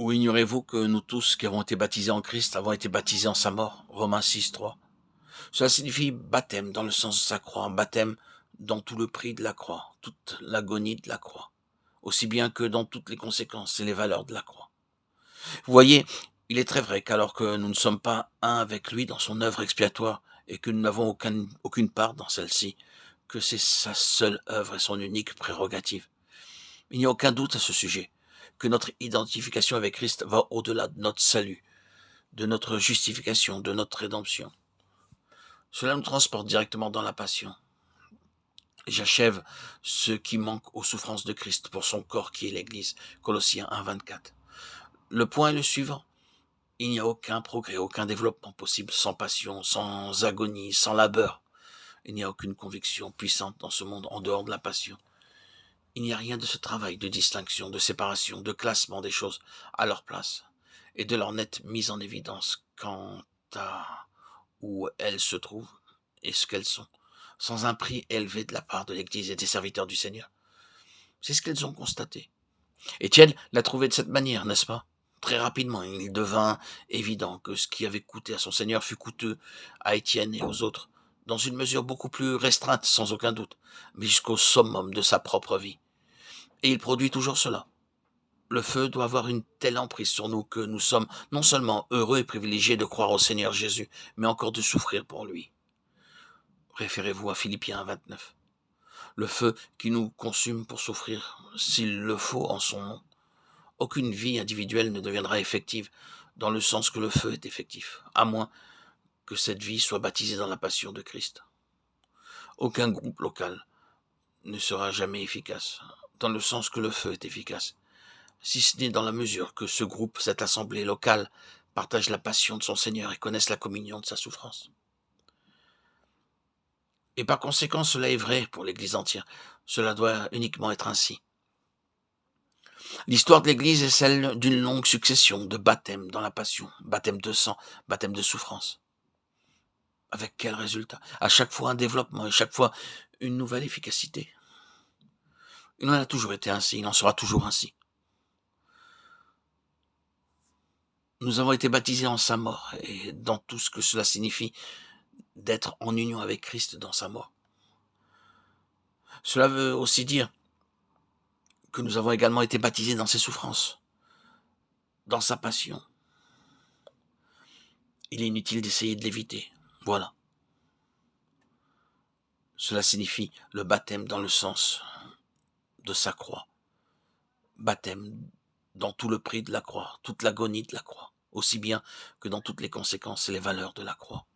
Ou ignorez-vous que nous tous qui avons été baptisés en Christ avons été baptisés en sa mort? Romains 6, 3. Cela signifie baptême dans le sens de sa croix, baptême dans tout le prix de la croix, toute l'agonie de la croix, aussi bien que dans toutes les conséquences et les valeurs de la croix. Vous voyez, il est très vrai qu'alors que nous ne sommes pas un avec lui dans son œuvre expiatoire et que nous n'avons aucune part dans celle-ci, que c'est sa seule œuvre et son unique prérogative. Il n'y a aucun doute à ce sujet, que notre identification avec Christ va au-delà de notre salut, de notre justification, de notre rédemption. Cela nous transporte directement dans la passion. J'achève ce qui manque aux souffrances de Christ pour son corps qui est l'Église. Colossiens 1, 24. Le point est le suivant. Il n'y a aucun progrès, aucun développement possible sans passion, sans agonie, sans labeur. Il n'y a aucune conviction puissante dans ce monde en dehors de la passion. Il n'y a rien de ce travail de distinction, de séparation, de classement des choses à leur place et de leur nette mise en évidence quant à où elles se trouvent et ce qu'elles sont, sans un prix élevé de la part de l'Église et des serviteurs du Seigneur. C'est ce qu'elles ont constaté. Étienne l'a trouvé de cette manière, n'est-ce pas? Très rapidement, il devint évident que ce qui avait coûté à son Seigneur fut coûteux à Étienne et aux autres, dans une mesure beaucoup plus restreinte, sans aucun doute, mais jusqu'au summum de sa propre vie. Et il produit toujours cela. Le feu doit avoir une telle emprise sur nous que nous sommes non seulement heureux et privilégiés de croire au Seigneur Jésus, mais encore de souffrir pour lui. Référez-vous à Philippiens 29. Le feu qui nous consume pour souffrir, s'il le faut en son nom. Aucune vie individuelle ne deviendra effective dans le sens que le feu est effectif, à moins que cette vie soit baptisée dans la passion de Christ. Aucun groupe local ne sera jamais efficace, dans le sens que le feu est efficace, si ce n'est dans la mesure que ce groupe, cette assemblée locale, partage la passion de son Seigneur et connaisse la communion de sa souffrance. Et par conséquent, cela est vrai pour l'Église entière. Cela doit uniquement être ainsi. L'histoire de l'Église est celle d'une longue succession de baptêmes dans la passion, baptême de sang, baptême de souffrance. Avec quel résultat? À chaque fois un développement et chaque fois une nouvelle efficacité. Il en a toujours été ainsi, il en sera toujours ainsi. Nous avons été baptisés en sa mort et dans tout ce que cela signifie d'être en union avec Christ dans sa mort. Cela veut aussi dire que nous avons également été baptisés dans ses souffrances, dans sa passion. Il est inutile d'essayer de l'éviter. Voilà. Cela signifie le baptême dans le sens de sa croix. Baptême dans tout le prix de la croix, toute l'agonie de la croix, aussi bien que dans toutes les conséquences et les valeurs de la croix.